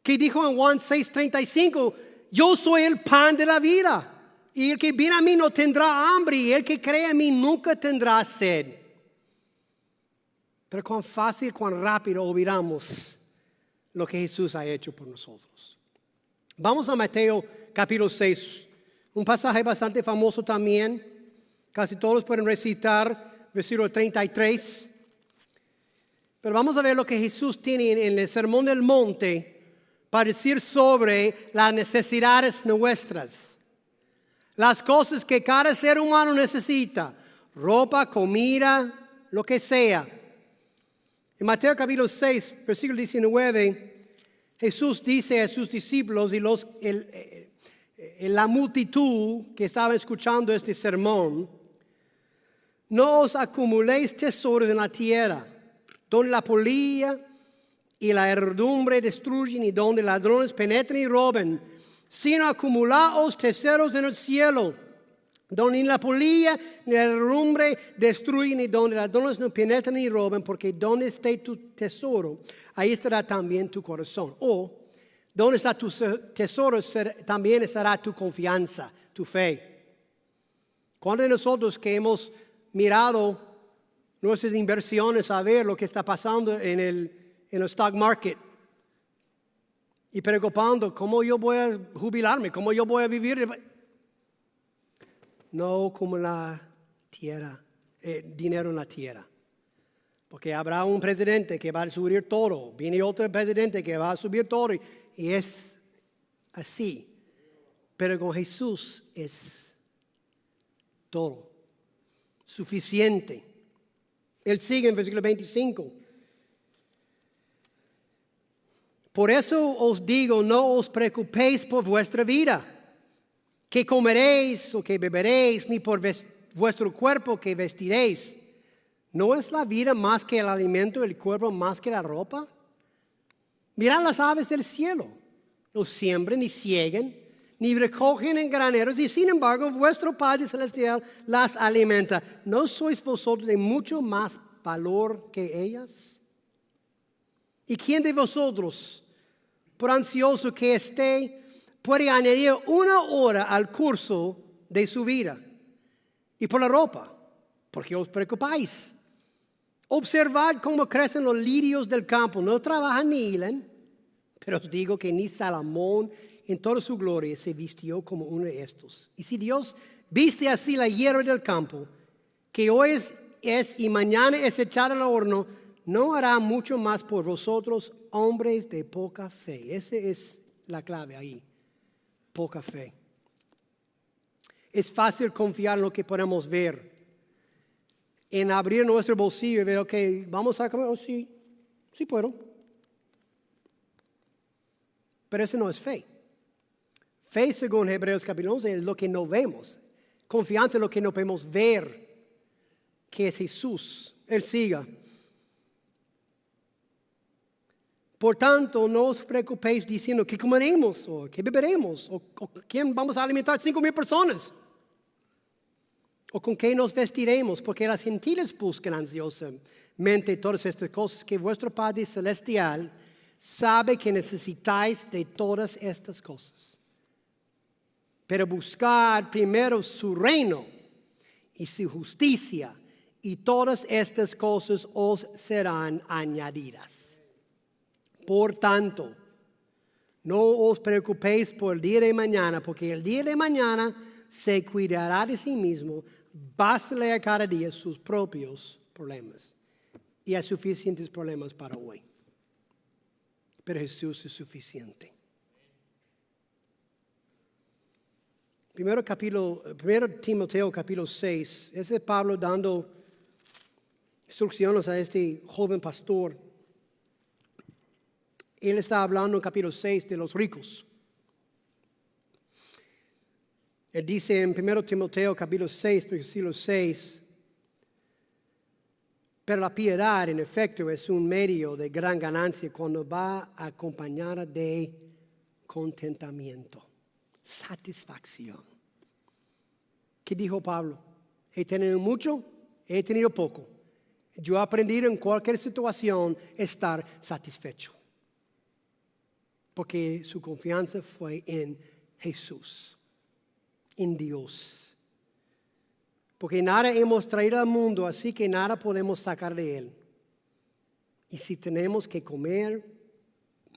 Que dijo en Juan 6:35, yo soy el pan de la vida. Y el que viene a mí no tendrá hambre. Y el que cree en mí nunca tendrá sed. Pero cuán fácil, cuán rápido olvidamos lo que Jesús ha hecho por nosotros. Vamos a Mateo capítulo 6. Un pasaje bastante famoso también. Casi todos pueden recitar. Versículo 33. Pero vamos a ver lo que Jesús tiene en el Sermón del Monte para decir sobre las necesidades nuestras. Las cosas que cada ser humano necesita. Ropa, comida, lo que sea. En Mateo capítulo 6, versículo 19, Jesús dice a sus discípulos y la multitud que estaba escuchando este sermón, no os acumuléis tesoros en la tierra, donde la polilla y la herrumbre destruyen y donde ladrones penetran y roben, sino acumulaos tesoros en el cielo, donde ni la polilla ni la herrumbre destruyen y donde ladrones no penetran y roben, porque donde esté tu tesoro, ahí estará también tu corazón. O donde está tu tesoro, también estará tu confianza, tu fe. ¿Cuántos de nosotros que hemos mirado nuestras inversiones a ver lo que está pasando en el stock market y preocupando cómo yo voy a jubilarme, cómo yo voy a vivir? No como la tierra, dinero en la tierra. Porque habrá un presidente que va a subir todo, viene otro presidente que va a subir todo y es así. Pero con Jesús es todo, suficiente. Él sigue en versículo 25. Por eso os digo, no os preocupéis por vuestra vida, que comeréis o que beberéis, ni por vuestro cuerpo que vestiréis. ¿No es la vida más que el alimento, el cuerpo más que la ropa? Mirad las aves del cielo, no siembran ni ciegan, ni recogen en graneros, y sin embargo vuestro Padre Celestial las alimenta. ¿No sois vosotros de mucho más valor que ellas? ¿Y quién de vosotros, por ansioso que esté, puede añadir 1 hora al curso de su vida? Y por la ropa, ¿por qué os preocupáis? Observad cómo crecen los lirios del campo, no trabajan ni hilan, pero os digo que ni Salomón en toda su gloria se vistió como uno de estos. Y si Dios viste así la hierba del campo, que hoy es es y mañana es echado al horno, ¿no hará mucho más por vosotros, hombres de poca fe? Esa es la clave ahí, poca fe. Es fácil confiar en lo que podemos ver, en abrir nuestro bolsillo y ver, ok, vamos a comer, oh, sí puedo. Pero eso no es fe. Fe, según Hebreos capítulo 11, es lo que no vemos. Confianza en lo que no podemos ver, que es Jesús. Él siga. Por tanto, no os preocupéis diciendo qué comeremos, o qué beberemos, o quién vamos a alimentar 5,000 personas, o con qué nos vestiremos, porque las gentiles buscan ansiosamente todas estas cosas, que vuestro Padre Celestial sabe que necesitáis de todas estas cosas. Pero buscad primero su reino y su justicia, y todas estas cosas os serán añadidas. Por tanto, no os preocupéis por el día de mañana, porque el día de mañana se cuidará de sí mismo. Bástale a cada día sus propios problemas. Y hay suficientes problemas para hoy. Pero Jesús es suficiente. Primero Timoteo capítulo 6. Ese es Pablo dando instrucciones a este joven pastor. Él está hablando en capítulo 6 de los ricos. Él dice en 1 Timoteo capítulo 6, versículo 6, pero la piedad en efecto es un medio de gran ganancia cuando va acompañada de contentamiento, satisfacción. ¿Qué dijo Pablo? He tenido mucho, he tenido poco. Yo he aprendido en cualquier situación estar satisfecho. Porque su confianza fue en Jesús, en Dios. Porque nada hemos traído al mundo, así que nada podemos sacar de él. Y si tenemos que comer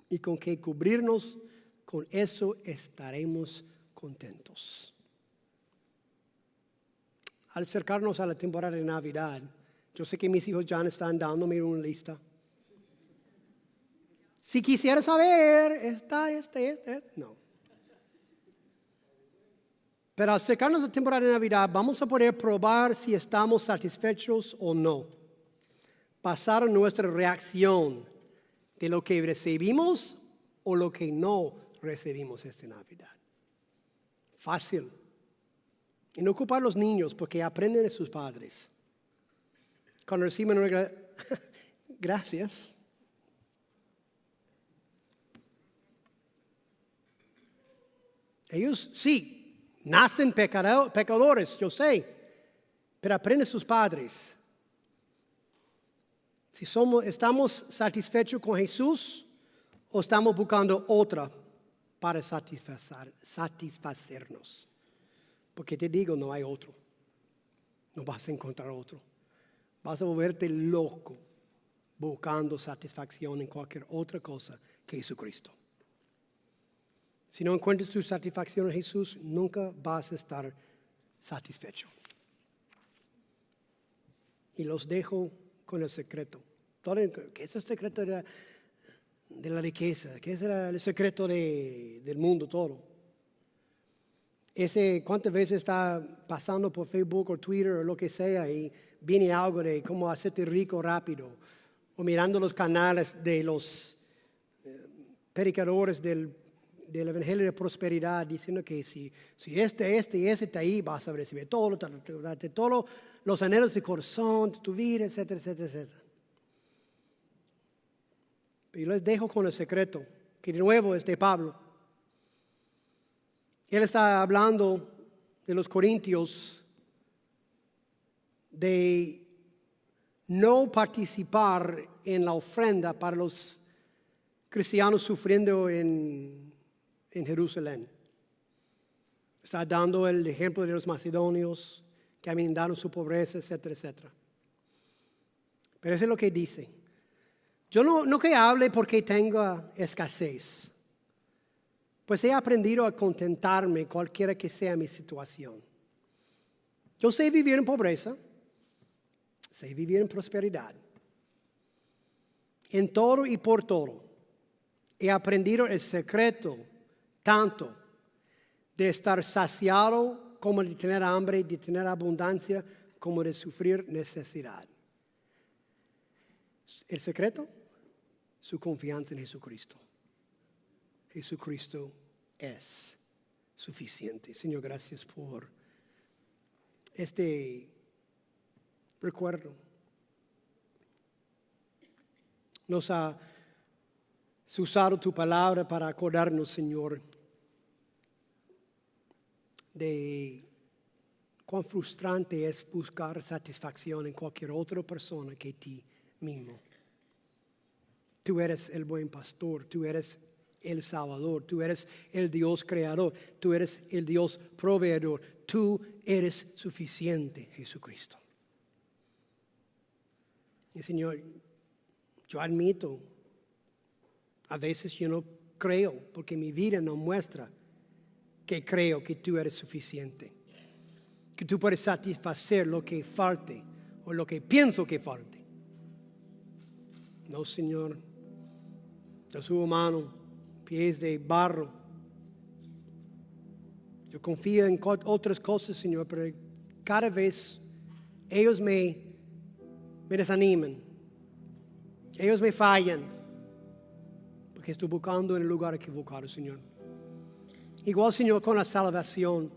y con qué cubrirnos, con eso estaremos contentos. Al acercarnos a la temporada de Navidad, yo sé que mis hijos ya están dándome una lista. Si quisiera saber, no. Pero al acercarnos a la temporada de Navidad, vamos a poder probar si estamos satisfechos o no. Basar en nuestra reacción de lo que recibimos o lo que no recibimos esta Navidad. Fácil. Y no ocupar a los niños porque aprenden de sus padres. Cuando reciben una gracias. Ellos sí, nacen pecadores, yo sé, pero aprenden sus padres. Si estamos satisfechos con Jesús o estamos buscando otra para satisfacernos. Porque te digo, no hay otro. No vas a encontrar otro. Vas a volverte loco buscando satisfacción en cualquier otra cosa que Jesucristo. Si no encuentras tu satisfacción en Jesús, nunca vas a estar satisfecho. Y los dejo con el secreto. ¿Qué es el secreto de la riqueza? ¿Qué es el secreto del mundo todo? ¿Cuántas veces está pasando por Facebook o Twitter o lo que sea y viene algo de cómo hacerte rico rápido? O mirando los canales de los predicadores del Evangelio de Prosperidad diciendo que si este y ese está ahí, vas a recibir todos los anhelos de corazón, de tu vida, etcétera, etcétera, etcétera. Pero yo les dejo con el secreto, que de nuevo es de Pablo. Él está hablando de los corintios de no participar en la ofrenda para los cristianos sufriendo en Jerusalén. Está dando el ejemplo de los macedonios que amenazaron su pobreza, etcétera, etcétera. Pero eso es lo que dice. Yo no que hable porque tenga escasez, pues he aprendido a contentarme cualquiera que sea mi situación. Yo sé vivir en pobreza, sé vivir en prosperidad. En todo y por todo, he aprendido el secreto tanto de estar saciado como de tener hambre, de tener abundancia, como de sufrir necesidad. El secreto, su confianza en Jesucristo. Jesucristo es suficiente. Señor, gracias por este recuerdo. Nos ha usado tu palabra para acordarnos, Señor, de cuán frustrante es buscar satisfacción en cualquier otra persona que ti mismo. Tú eres el buen pastor, tú eres el Salvador, tú eres el Dios creador, tú eres el Dios proveedor, tú eres suficiente, Jesucristo. Y Señor, yo admito, a veces yo no creo, porque mi vida no muestra que creo que tú eres suficiente, que tú puedes satisfacer lo que falte o lo que pienso que falte. No, Señor, yo soy humano, pies de barro. Yo confío en otras cosas, Señor, pero cada vez ellos me desaniman. Ellos me fallan. Porque estoy buscando en el lugar equivocado, Señor. Igual, Señor, con la salvación.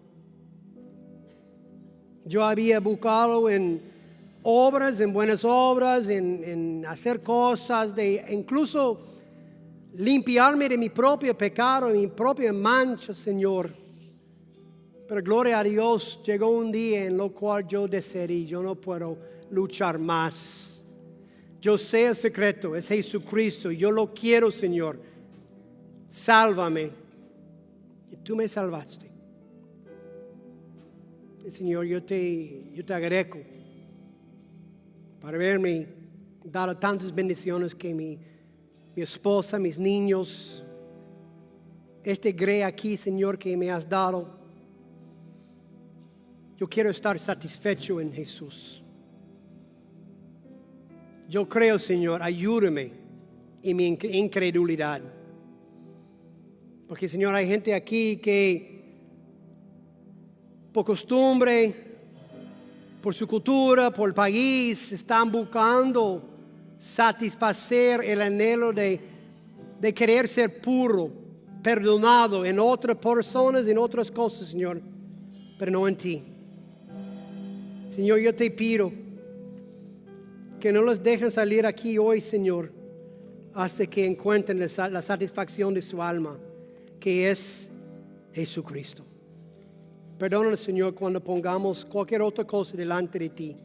Yo había buscado en obras, en buenas obras, en hacer cosas, incluso limpiarme de mi propio pecado, de mi propia mancha, Señor. Pero gloria a Dios, llegó un día en lo cual yo decidí, yo no puedo luchar más. Yo sé el secreto, es Jesucristo, yo lo quiero, Señor. Sálvame. Y tú me salvaste. Y, Señor, yo te agradezco por haberme dado tantas bendiciones que mi esposa, mis niños, este grey aquí, Señor, que me has dado. Yo quiero estar satisfecho en Jesús. Yo creo, Señor, ayúdame en mi incredulidad. Porque, Señor, hay gente aquí que por costumbre, por su cultura, por el país, están buscando satisfacer el anhelo de querer ser puro, perdonado en otras personas, en otras cosas, Señor, pero no en ti. Señor, yo te pido que no los dejen salir aquí hoy, Señor, hasta que encuentren la satisfacción de su alma, que es Jesucristo. Perdónanos, Señor, cuando pongamos cualquier otra cosa delante de ti.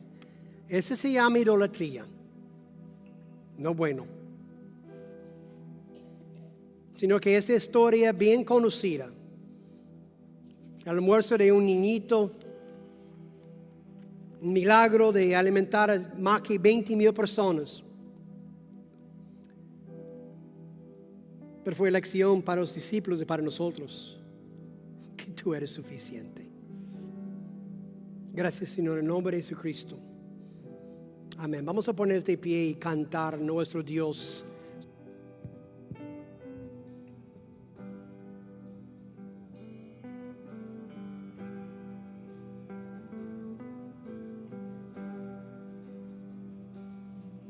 Eso se llama idolatría. No bueno. Sino que esta historia bien conocida, el almuerzo de un niñito, un milagro de alimentar a más que 20,000 personas. Pero fue lección para los discípulos y para nosotros, que tú eres suficiente. Gracias, Señor, en nombre de Jesucristo. Amén. Vamos a ponerte de pie y cantar nuestro Dios.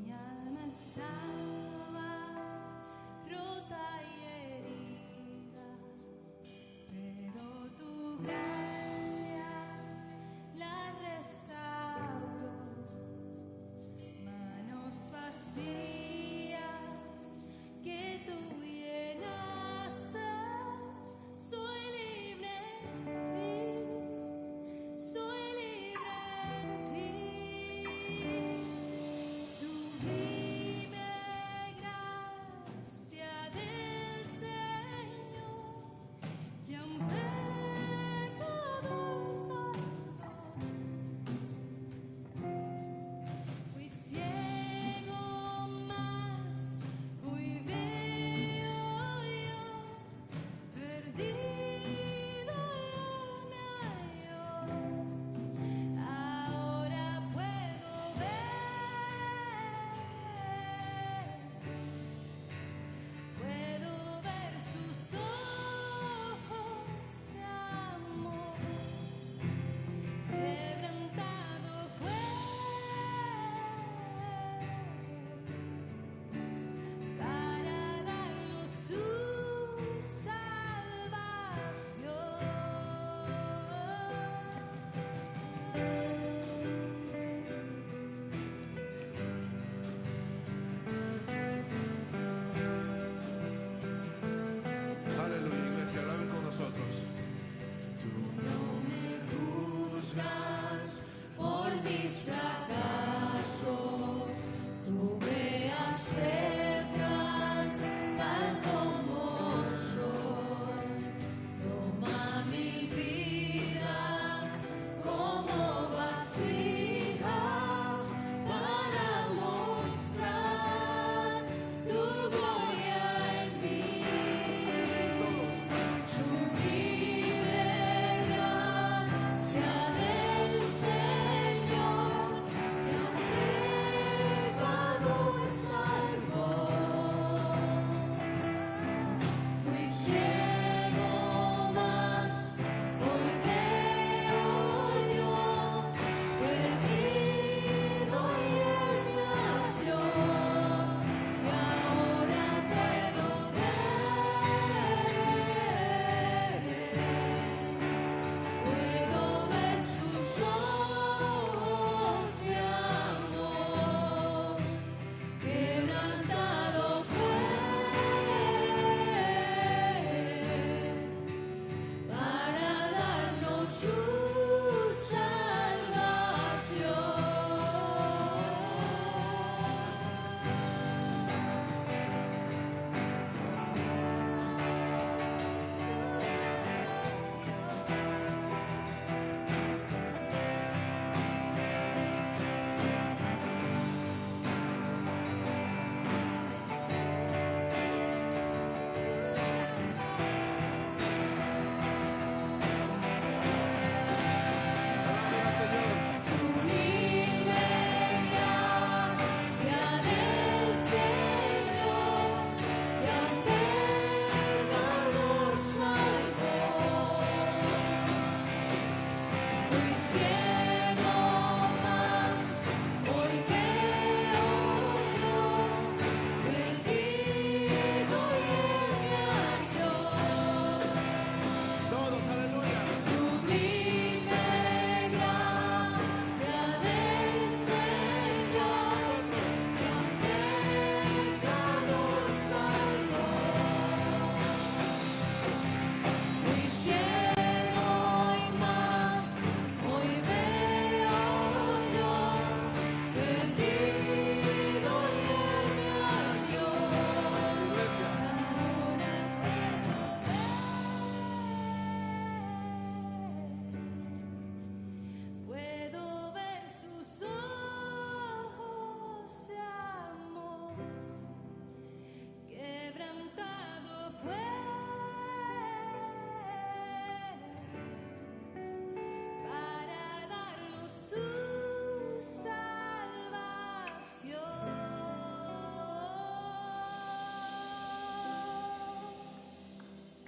Mi alma estaba rota y herida, pero tu gracia la restauró. Manos vacías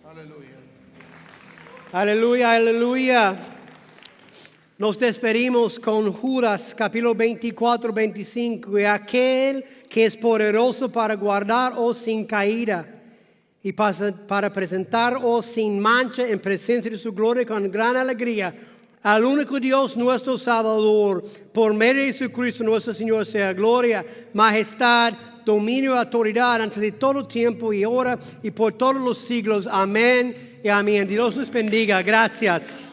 Aleluya. Aleluya, aleluya. Nos despedimos con Judas capítulo 24, 25. Y aquel que es poderoso para guardaros sin caída y para presentaros sin mancha en presencia de su gloria con gran alegría, al único Dios nuestro Salvador, por medio de Jesucristo nuestro Señor, sea gloria, majestad, dominio y autoridad antes de todo tiempo y ahora y por todos los siglos. Amén y amén. Dios los bendiga. Gracias.